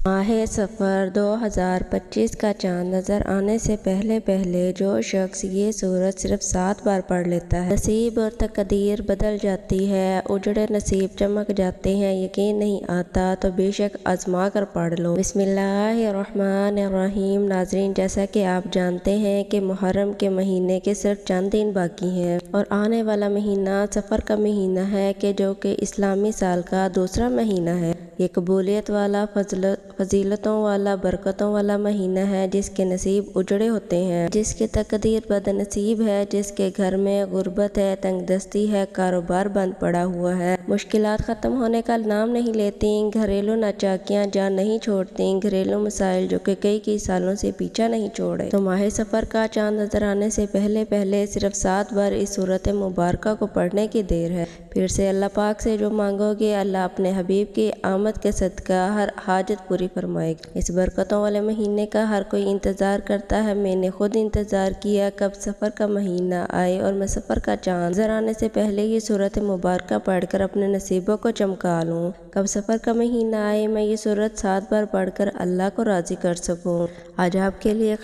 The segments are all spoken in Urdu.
ماہ سفر 2025 کا چاند نظر آنے سے پہلے پہلے جو شخص یہ سورت صرف 7 بار پڑھ لیتا ہے، نصیب اور تقدیر بدل جاتی ہے، اجڑے نصیب چمک جاتے ہیں۔ یقین نہیں آتا تو بے شک آزما کر پڑھ لو۔ بسم اللہ الرحمن الرحیم۔ ناظرین، جیسا کہ آپ جانتے ہیں کہ محرم کے مہینے کے صرف چند دن باقی ہیں اور آنے والا مہینہ سفر کا مہینہ ہے جو کہ اسلامی سال کا دوسرا مہینہ ہے۔ یہ قبولیت والا، فضیلتوں والا، برکتوں والا مہینہ ہے، جس کے نصیب اجڑے ہوتے ہیں، جس کی تقدیر بد نصیب ہے، جس کے گھر میں غربت ہے، تنگ دستی ہے، کاروبار بند پڑا ہوا ہے، مشکلات ختم ہونے کا نام نہیں لیتی، گھریلو ناچاکیاں جان نہیں چھوڑتی، گھریلو مسائل جو کہ کئی سالوں سے پیچھا نہیں چھوڑے۔ تو ماہ سفر کا چاند نظر آنے سے پہلے پہلے صرف 7 بار اس سورت مبارکہ کو پڑھنے کی دیر ہے۔ پھر سے اللہ پاک سے جو مانگو گے، اللہ اپنے حبیب کی آمد کے صدقہ ہر حاجت پوری فرمائے گا۔ اس برکتوں والے مہینے کا ہر کوئی انتظار کرتا ہے۔ میں نے خود انتظار کیا کب سفر کا مہینہ آئے اور میں سفر کا چاند نظر آنے سے پہلے یہ سورت مبارکہ پڑھ کر اپنے نصیبوں کو چمکا لوں۔ کب سفر کا مہینہ آئے میں یہ سورت 7 بار پڑھ کر اللہ کو راضی کر سکوں۔ آج آپ کے لیے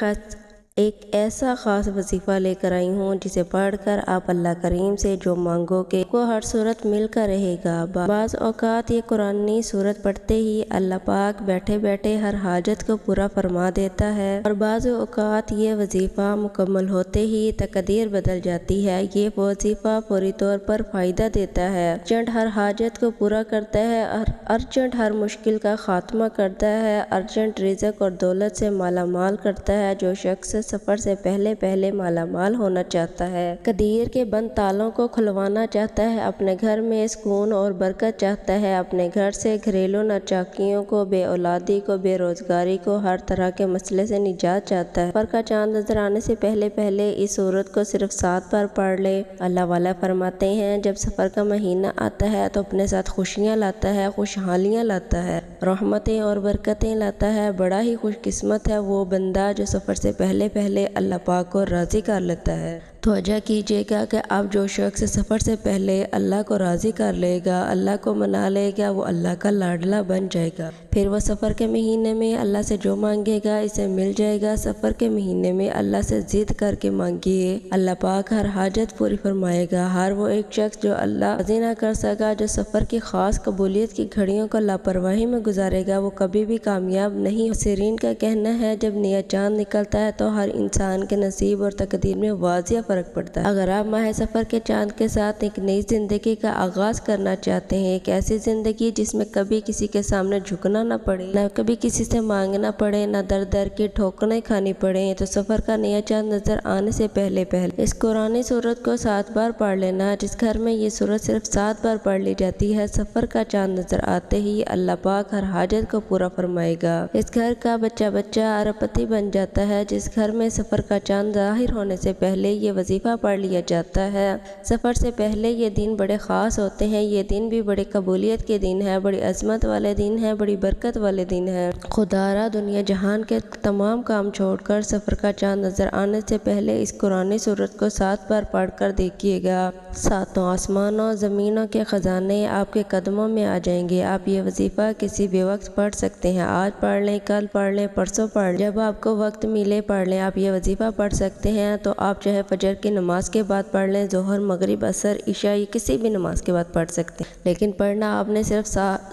ایک ایسا خاص وظیفہ لے کر آئی ہوں جسے پڑھ کر آپ اللہ کریم سے جو مانگو گے کو ہر صورت مل کر رہے گا۔ بعض اوقات یہ قرآنی صورت پڑھتے ہی اللہ پاک بیٹھے بیٹھے ہر حاجت کو پورا فرما دیتا ہے اور بعض اوقات یہ وظیفہ مکمل ہوتے ہی تقدیر بدل جاتی ہے۔ یہ وظیفہ فوری طور پر فائدہ دیتا ہے، ارجنٹ ہر حاجت کو پورا کرتا ہے، ارجنٹ ہر مشکل کا خاتمہ کرتا ہے، ارجنٹ رزق اور دولت سے مالا مال کرتا ہے۔ جو شخص سفر سے پہلے پہلے مالا مال ہونا چاہتا ہے، تقدیر کے بند تالوں کو کھلوانا چاہتا ہے، اپنے گھر میں سکون اور برکت چاہتا ہے، اپنے گھر سے گھریلو ناچاکیوں کو، بے اولادی کو، بے روزگاری کو، ہر طرح کے مسئلے سے نجات چاہتا ہے، سفر کا چاند نظر آنے سے پہلے پہلے اس سورت کو صرف 7 بار پڑھ لے۔ اللہ والا فرماتے ہیں جب سفر کا مہینہ آتا ہے تو اپنے ساتھ خوشیاں لاتا ہے، خوشحالیاں لاتا ہے، رحمتیں اور برکتیں لاتا ہے۔ بڑا ہی خوش قسمت ہے وہ بندہ جو سفر سے پہلے پہلے اللہ پاک کو راضی کر لیتا ہے۔ توجہ کیجیے گا کہ اب جو شخص سفر سے پہلے اللہ کو راضی کر لے گا، اللہ کو منا لے گا، وہ اللہ کا لاڈلا بن جائے گا۔ پھر وہ سفر کے مہینے میں اللہ سے جو مانگے گا اسے مل جائے گا۔ سفر کے مہینے میں اللہ سے ضد کر کے مانگیے، اللہ پاک ہر حاجت پوری فرمائے گا۔ ہر وہ ایک شخص جو اللہ راضی نہ کر سکا، جو سفر کی خاص قبولیت کی گھڑیوں کو لاپرواہی میں گزارے گا، وہ کبھی بھی کامیاب نہیں۔ مفسرین کا کہنا ہے جب نیا چاند نکلتا ہے تو ہر انسان کے نصیب اور تقدیر میں واضح فرق پڑتا ہے۔ اگر آپ ماہ سفر کے چاند کے ساتھ ایک نئی زندگی کا آغاز کرنا چاہتے ہیں، ایک ایسی زندگی جس میں کبھی کسی کے سامنے جھکنا نہ پڑے، نہ کبھی کسی سے مانگنا پڑے، نہ در در کی ٹھوکریں کھانی پڑے، تو سفر کا نیا چاند نظر آنے سے پہلے پہلے اس قرآنی سورت کو 7 بار پڑھ لینا۔ جس گھر میں یہ سورت صرف 7 بار پڑھ لی جاتی ہے، سفر کا چاند نظر آتے ہی اللہ پاک ہر حاجت کو پورا فرمائے گا۔ اس گھر کا بچہ بچہ ارب پتی بن جاتا ہے۔ جس گھر میں سفر کا چاند ظاہر ہونے سے پہلے یہ وظیفہ پڑھ لیا جاتا ہے، سفر سے پہلے یہ دن بڑے خاص ہوتے ہیں، یہ دن بھی بڑی قبولیت کے دن ہے، بڑی عظمت والے دن ہے، بڑی برکت والے دن ہے۔ خدا را دنیا جہان کے تمام کام چھوڑ کر سفر کا چاند نظر آنے سے پہلے اس قرآنی سورت کو 7 بار پڑھ کر دیکھیے گا۔ 7 آسمانوں زمینوں کے خزانے آپ کے قدموں میں آ جائیں گے۔ آپ یہ وظیفہ کسی بھی وقت پڑھ سکتے ہیں، آج پڑھ لیں، کل پڑھ لیں، پرسوں پڑھ لیں، جب آپ کو وقت ملے پڑھ لیں۔ آپ یہ وظیفہ پڑھ سکتے ہیں تو آپ چاہے فجر کی نماز کے بعد پڑھ لیں، ظہر، مغرب، عصر، عشاء، کسی بھی نماز کے بعد پڑھ سکتے ہیں، لیکن پڑھنا آپ نے صرف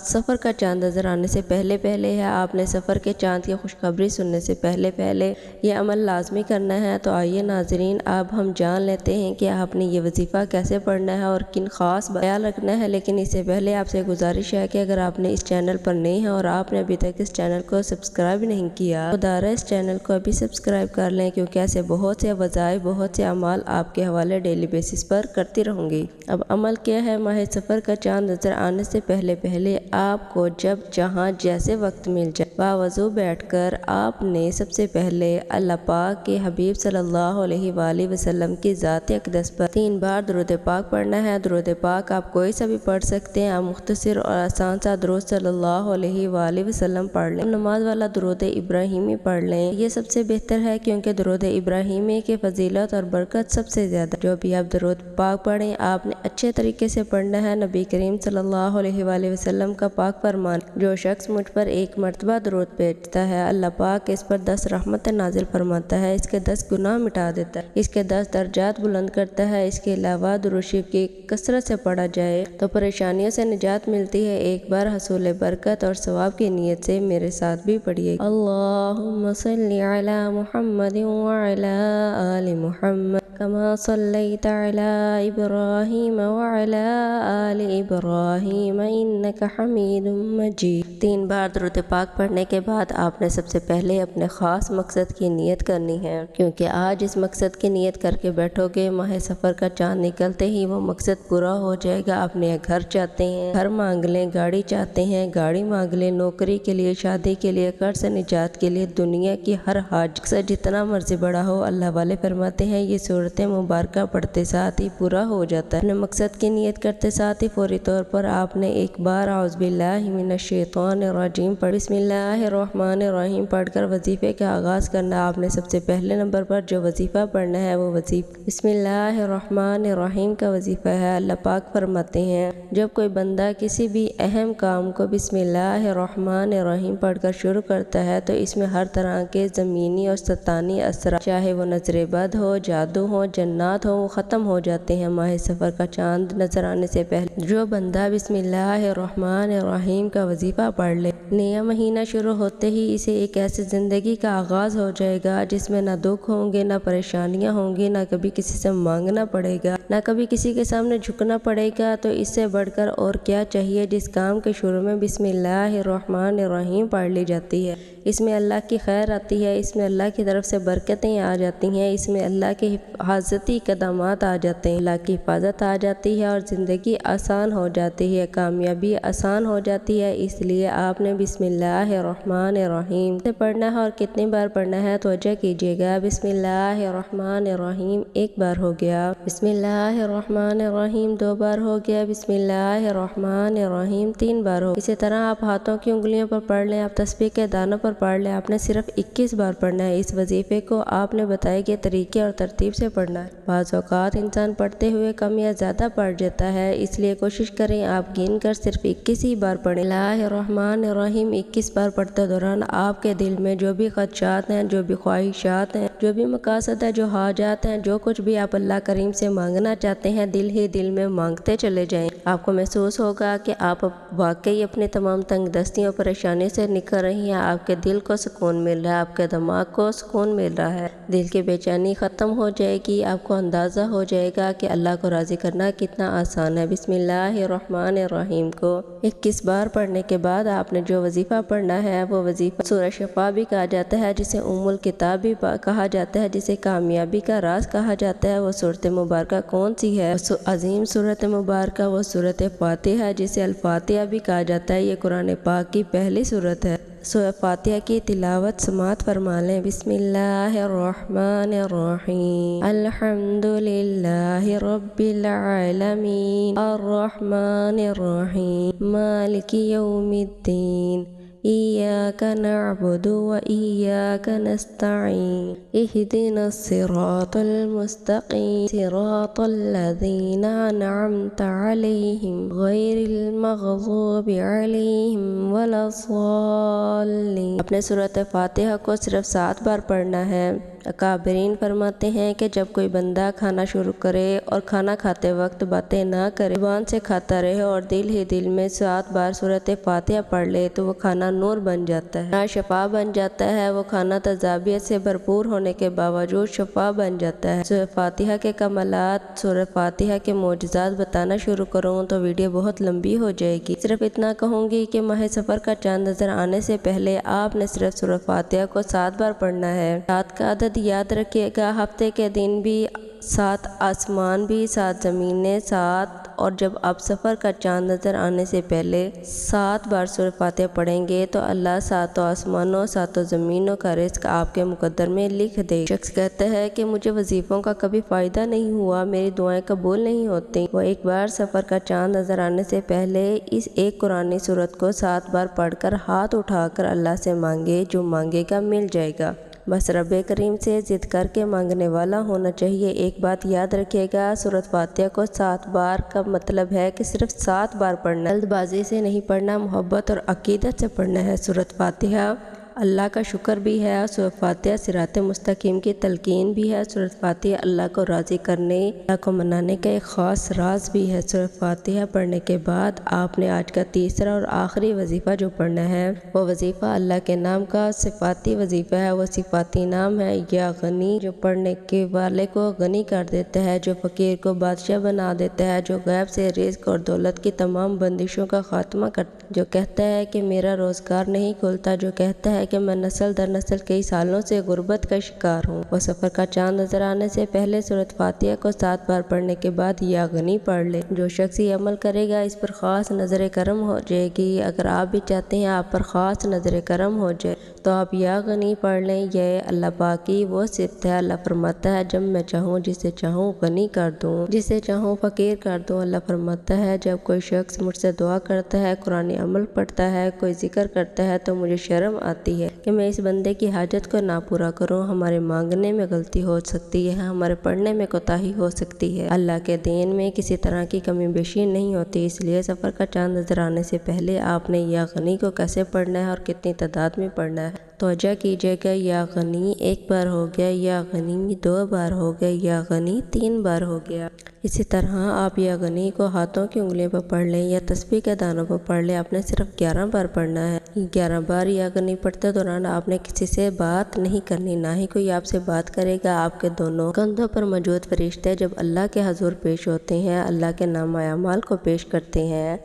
سفر کا چاند نظر آنے سے پہلے پہلے ہے۔ آپ نے سفر کے چاند کی خوشخبری سننے سے پہلے پہلے یہ عمل لازمی کرنا ہے۔ تو آئیے ناظرین، اب ہم جان لیتے ہیں کہ آپ نے یہ وظیفہ کیسے پڑھنا ہے اور کن خاص خیال رکھنا ہے۔ لیکن اس سے پہلے آپ سے گزارش ہے کہ اگر آپ نے اس چینل پر نئے ہیں اور آپ نے ابھی تک اس چینل کو سبسکرائب نہیں کیا تو خدا را اس چینل کو ابھی سبسکرائب کر لیں، کیونکہ ایسے بہت سے وظائف، بہت سے اعمال آپ کے حوالے ڈیلی بیسس پر کرتی رہوں گی۔ اب عمل کیا ہے؟ ماہ سفر کا چاند نظر آنے سے پہلے پہلے آپ کو جب جہاں جیسے وقت مل جائے باوضو بیٹھ کر آپ نے سب سے پہلے اللہ پاک کے حبیب صلی اللہ علیہ وآلہ وسلم کی ذات اقدس پر 3 بار درود پاک پڑھنا ہے۔ درود پاک آپ کوئی سا بھی پڑھ سکتے ہیں، آپ مختصر اور آسان سا درود صلی اللہ علیہ وآلہ وسلم پڑھ لیں۔ نماز والا درود ابراہیمی پڑھ لیں، یہ سب سے بہتر ہے کیونکہ درود ابراہیمی کی فضیلت اور برکت برکت سب سے زیادہ۔ جو بھی آپ درود پاک پڑھیں آپ نے اچھے طریقے سے پڑھنا ہے۔ نبی کریم صلی اللہ علیہ وآلہ وسلم کا پاک فرمان، جو شخص مجھ پر ایک مرتبہ درود بھیجتا ہے اللہ پاک اس پر 10 رحمتیں نازل فرماتا ہے، اس کے 10 گناہ مٹا دیتا ہے، اس کے 10 درجات بلند کرتا ہے۔ اس کے علاوہ درود شریف کی کثرت سے پڑھا جائے تو پریشانیوں سے نجات ملتی ہے۔ ایک بار حصول برکت اور ثواب کی نیت سے میرے ساتھ بھی پڑھیے۔ اللہم صلی علی محمد وعلی آل محمد کما صلیت علی ابراہیم وعلی آل ابراہیم انک حمید مجید۔ 3 بار درود پاک پڑھنے کے بعد آپ نے سب سے پہلے اپنے خاص مقصد کی نیت کرنی ہے، کیونکہ آج اس مقصد کی نیت کر کے بیٹھو گے ماہ سفر کا چاند نکلتے ہی وہ مقصد پورا ہو جائے گا۔ اپنے گھر چاہتے ہیں گھر مانگ لیں، گاڑی چاہتے ہیں گاڑی مانگ لیں، نوکری کے لیے، شادی کے لیے، قرض سے نجات کے لیے، دنیا کی ہر حاجت سے جتنا مرضی بڑا ہو اللہ والے فرماتے ہیں یہ صورت مبارکہ پڑھتے ساتھ ہی پورا ہو جاتا ہے۔ اپنے مقصد کی نیت کرتے ساتھ ہی فوری طور پر آپ نے ایک بار اعوذ باللہ من الشیطان الرجیم پڑھ بسم اللہ الرحمن الرحیم پڑھ کر وظیفے کا آغاز کرنا۔ آپ نے سب سے پہلے نمبر پر جو وظیفہ پڑھنا ہے وہ وظیفہ بسم اللہ الرحمن الرحیم کا وظیفہ ہے۔ اللہ پاک فرماتے ہیں جب کوئی بندہ کسی بھی اہم کام کو بسم اللہ الرحمن الرحیم پڑھ کر شروع کرتا ہے تو اس میں ہر طرح کے زمینی اور شیطانی اثرات، چاہے وہ نظر بد ہو، جادو ہو، جنات ہو، وہ ختم ہو جاتے ہیں۔ ماہ سفر کا چاند نظر آنے سے پہلے جو بندہ بسم اللہ الرحمن الرحیم کا وظیفہ پڑھ لے، نیا مہینہ شروع ہوتے ہی اسے ایک ایسی زندگی کا آغاز ہو جائے گا جس میں نہ دکھ ہوں گے، نہ پریشانیاں ہوں گی، نہ کبھی کسی سے مانگنا پڑے گا، نہ کبھی کسی کے سامنے جھکنا پڑے گا۔ تو اس سے بڑھ کر اور کیا چاہیے؟ جس کام کے شروع میں بسم اللہ الرحمن الرحیم پڑھ لی جاتی ہے اس میں اللہ کی خیر آتی ہے، اس میں اللہ کی طرف سے برکتیں آ جاتی ہیں، اس میں اللہ کے حفاظتی اقدامات آ جاتے ہیں، اللہ کی حفاظت آ جاتی ہے اور زندگی آسان ہو جاتی ہے، کامیابی آسان ہو جاتی ہے۔ اس لیے آپ نے بسم اللہ الرحمن الرحیم سے پڑھنا ہے۔ اور کتنی بار پڑھنا ہے توجہ کیجیے گا۔ بسم اللہ الرحمن الرحیم ایک بار ہو گیا، بسم اللہ الرحمن الرحیم 2 بار ہو گیا، بسم اللہ الرحمن الرحیم 3 بار ہو گیا۔ اسی طرح آپ ہاتھوں کی انگلیوں پر پڑھ لیں، آپ تسبیح کے دانوں پر پڑھ لیں۔ آپ نے صرف 21 بار پڑھنا ہے۔ اس وظیفے کو آپ نے بتائے گئے طریقے اور ترتیب سے پڑھنا ہے۔ بعض اوقات انسان پڑھتے ہوئے کم یا زیادہ پڑھ جاتا ہے، اس لیے کوشش کریں آپ گن کر صرف 21 ہی بار پڑھیں۔ اللہ الرحمن الرحیم 21 بار پڑھتے دوران آپ کے دل میں جو بھی خدشات ہیں، جو بھی خواہشات ہیں، جو بھی مقاصد ہیں، جو حاجات ہیں، جو کچھ بھی آپ اللہ کریم سے مانگنا چاہتے ہیں دل ہی دل میں مانگتے چلے جائیں۔ آپ کو محسوس ہوگا کہ آپ واقعی اپنی تمام تنگ دستیوں پریشانی سے نکل رہی ہیں، آپ کے دل کو سکون مل رہا ہے، آپ کے دماغ کو سکون مل رہا ہے، دل کی بے چینی ختم ہو جائے گی، آپ کو اندازہ ہو جائے گا کہ اللہ کو راضی کرنا کتنا آسان ہے۔ بسم اللہ الرحمن الرحیم کو 21 بار پڑھنے کے بعد آپ نے جو وظیفہ پڑھنا ہے وہ وظیفہ سورہ شفا بھی کہا جاتا ہے، جسے ام الکتاب بھی کہا جاتا ہے، جسے کامیابی کا راز کہا جاتا ہے۔ وہ صورت مبارکہ کون سی ہے؟ عظیم صورت مبارکہ وہ صورت فاتحہ ہے، جسے الفاتحہ بھی کہا جاتا ہے۔ یہ قرآن پاک کی پہلی صورت ہے۔ سورہ فاتحہ کی تلاوت سماعت فرما لیں۔ بسم اللہ الرحمن الرحیم الحمد للہ رب العالمین الرحمن الرحیم مالک یوم الدین ایاک نعبد و ایاک نستعین اہدنا الصراط المستقیم صراط الذین انعمت علیہم غیر المغضوب علیہم ولا الضالین۔ اپنے سورۃ فاتحہ کو صرف 7 بار پڑھنا ہے۔ اکابرین فرماتے ہیں کہ جب کوئی بندہ کھانا شروع کرے اور کھانا کھاتے وقت باتیں نہ کرے، زبان سے کھاتا رہے اور دل ہی دل میں 7 بار سورۃ فاتحہ پڑھ لے تو وہ کھانا نور بن جاتا ہے، شفا بن جاتا ہے۔ وہ کھانا تجابیت سے بھرپور ہونے کے باوجود شفا بن جاتا ہے۔ سورۃ فاتحہ کے کمالات، سورۃ فاتحہ کے معجزات بتانا شروع کروں تو ویڈیو بہت لمبی ہو جائے گی۔ صرف اتنا کہوں گی کہ ماہ سفر کا چاند نظر آنے سے پہلے آپ نے صرف سورۃ فاتحہ کو 7 بار پڑھنا ہے۔ 7 کا عدد یاد رکھیے گا۔ ہفتے کے دن بھی 7، آسمان بھی 7، زمینیں 7، اور جب آپ سفر کا چاند نظر آنے سے پہلے 7 بار سورۃ فاتحہ پڑھیں گے تو اللہ 7 آسمانوں 7 زمینوں کا رزق آپ کے مقدر میں لکھ دے۔ شخص کہتا ہے کہ مجھے وظیفوں کا کبھی فائدہ نہیں ہوا، میری دعائیں قبول نہیں ہوتی۔ وہ ایک بار سفر کا چاند نظر آنے سے پہلے اس ایک قرآنی سورت کو 7 بار پڑھ کر ہاتھ اٹھا کر اللہ سے مانگے، جو مانگے گا مل جائے گا۔ بس رب کریم سے ضد کر کے مانگنے والا ہونا چاہیے۔ ایک بات یاد رکھیے گا، سورۃ فاتحہ کو 7 بار کا مطلب ہے کہ صرف 7 بار پڑھنا ہے، جلد بازی سے نہیں پڑھنا، محبت اور عقیدت سے پڑھنا ہے۔ سورۃ فاتحہ اللہ کا شکر بھی ہے، سورۃ فاتحہ صراط مستقیم کی تلقین بھی ہے، سورۃ فاتحہ اللہ کو راضی کرنے، اللہ کو منانے کا ایک خاص راز بھی ہے۔ سورۃ فاتحہ پڑھنے کے بعد آپ نے آج کا تیسرا اور آخری وظیفہ جو پڑھنا ہے وہ وظیفہ اللہ کے نام کا صفاتی وظیفہ ہے۔ وہ صفاتی نام ہے یا غنی، جو پڑھنے کے والے کو غنی کر دیتا ہے، جو فقیر کو بادشاہ بنا دیتا ہے، جو غیب سے رزق اور دولت کی تمام بندشوں کا خاتمہ کرتا ہے، جو کہتا ہے کہ میرا روزگار نہیں کھلتا، جو کہتا ہے کہ میں نسل در نسل کئی سالوں سے غربت کا شکار ہوں۔ وہ سفر کا چاند نظر آنے سے پہلے سورۃ فاتحہ کو 7 بار پڑھنے کے بعد یا غنی پڑھ لے۔ جو شخص یہ عمل کرے گا اس پر خاص نظر کرم ہو جائے گی۔ اگر آپ بھی چاہتے ہیں آپ پر خاص نظر کرم ہو جائے تو آپ یا غنی پڑھ لیں۔ یہ اللہ پاک کی وہ صفت ہے۔ اللہ فرماتا ہے جب میں چاہوں جسے چاہوں غنی کر دوں، جسے چاہوں فقیر کر دوں۔ اللہ فرماتا ہے جب کوئی شخص مجھ سے دعا کرتا ہے، قرآن عمل پڑھتا ہے، کوئی ذکر کرتا ہے تو مجھے شرم آتی ہے کہ میں اس بندے کی حاجت کو نہ پورا کروں۔ ہمارے مانگنے میں غلطی ہو سکتی ہے، ہمارے پڑھنے میں کوتاہی ہو سکتی ہے، اللہ کے دین میں کسی طرح کی کمی بیشی نہیں ہوتی۔ اس لیے سفر کا چاند نظر آنے سے پہلے آپ نے یا غنی کو کیسے پڑھنا ہے اور کتنی تعداد میں پڑھنا ہے توجہ کیجیے گا۔ یا غنی 1 بار ہو گیا، یا غنی 2 بار ہو گیا، یا غنی 3 بار ہو گیا۔ اسی طرح آپ یا غنی کو ہاتھوں کی انگلیوں پر پڑھ لیں یا تسبیح کے دانوں پر پڑھ لیں۔ آپ نے صرف 11 بار پڑھنا ہے۔ 11 بار یا غنی پڑھتے دوران آپ نے کسی سے بات نہیں کرنی، نہ ہی کوئی آپ سے بات کرے گا۔ آپ کے دونوں کندھوں پر موجود فرشتے جب اللہ کے حضور پیش ہوتے ہیں، اللہ کے نامہ اعمال کو پیش کرتے ہیں،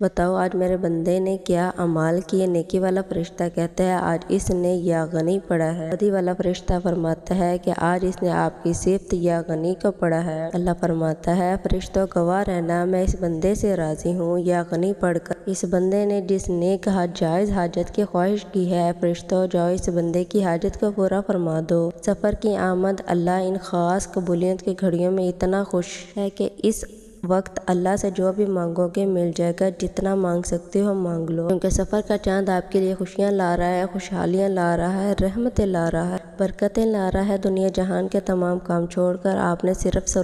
بتاؤ آج میرے بندے نے کیا اعمال کیے؟ نیکی والا فرشتہ کہتا ہے آج اس نے یا غنی پڑھا ہے۔ بدی والا فرشتہ فرماتا ہے کہ آج اس نے آپ کی صفت یا غنی کو پڑھا ہے۔ اللہ فرماتا ہے فرشتوں گواہ رہنا، میں اس بندے سے راضی ہوں یا غنی پڑھ کر۔ اس بندے نے جس نیک جائز حاجت کی خواہش کی ہے، فرشتوں جاؤ اس بندے کی حاجت کو پورا فرما دو۔ سفر کی آمد، اللہ ان خاص قبولیت کی گھڑیوں میں اتنا خوش ہے کہ اس وقت اللہ سے جو بھی مانگو گے مل جائے گا، جتنا مانگ سکتے ہو مانگ لو، کیونکہ سفر کا چاند آپ کے لیے خوشیاں لا رہا ہے، خوشحالیاں لا رہا ہے، رحمتیں لا رہا ہے، برکتیں لا رہا ہے۔ دنیا جہان کے تمام کام چھوڑ کر آپ نے صرف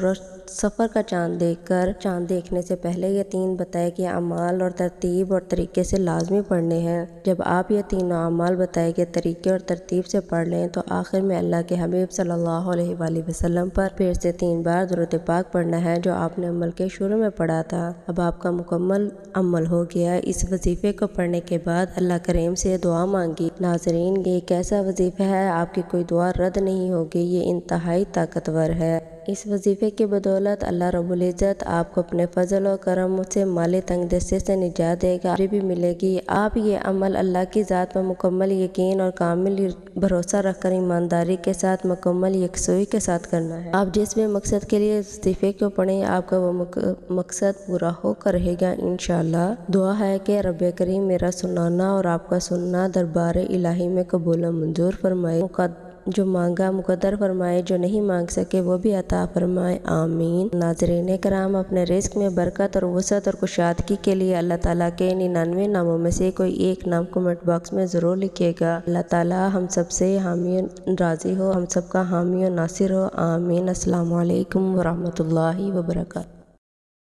سفر کا چاند دیکھ کر، چاند دیکھنے سے پہلے یہ 3 بتائے کہ اعمال اور ترتیب اور طریقے سے لازمی پڑھنے ہیں۔ جب آپ یہ تینوں اعمال بتائے کہ طریقے اور ترتیب سے پڑھ لیں تو آخر میں اللہ کے حبیب صلی اللہ علیہ وآلہ وسلم پر پھر سے 3 بار درود پاک پڑھنا ہے جو آپ نے عمل کے شروع میں پڑھا تھا۔ اب آپ کا مکمل عمل ہو گیا۔ اس وظیفے کو پڑھنے کے بعد اللہ کریم سے دعا مانگی۔ ناظرین، یہ ایک ایسا وظیفہ ہے آپ کی کوئی دعا رد نہیں ہوگی، یہ انتہائی طاقتور ہے۔ اس وظیفے کی بدولت اللہ رب العزت آپ کو اپنے فضل و کرم سے مالی تنگ دستی سے نجات دے گا، بھی ملے گی۔ آپ یہ عمل اللہ کی ذات پر مکمل یقین اور کامل بھروسہ رکھ کر ایمانداری کے ساتھ، مکمل یکسوئی کے ساتھ کرنا ہے۔ آپ جس بھی مقصد کے لیے اس وظیفے کو پڑھیں آپ کا وہ مقصد پورا ہو کر رہے گا انشاءاللہ۔ دعا ہے کہ رب کریم میرا سنانا اور آپ کا سننا دربار الہی میں قبول و منظور فرمائے، جو مانگا مقدر فرمائے، جو نہیں مانگ سکے وہ بھی عطا فرمائے، آمین۔ ناظرین کرام، اپنے رزق میں برکت اور وسعت اور کشادگی کے لیے اللہ تعالیٰ کے 99 ناموں میں سے کوئی ایک نام کمنٹ باکس میں ضرور لکھیے گا۔ اللہ تعالیٰ ہم سب سے حامی و راضی ہو، ہم سب کا حامی و ناصر ہو، آمین۔ السلام علیکم ورحمۃ اللہ وبرکاتہ۔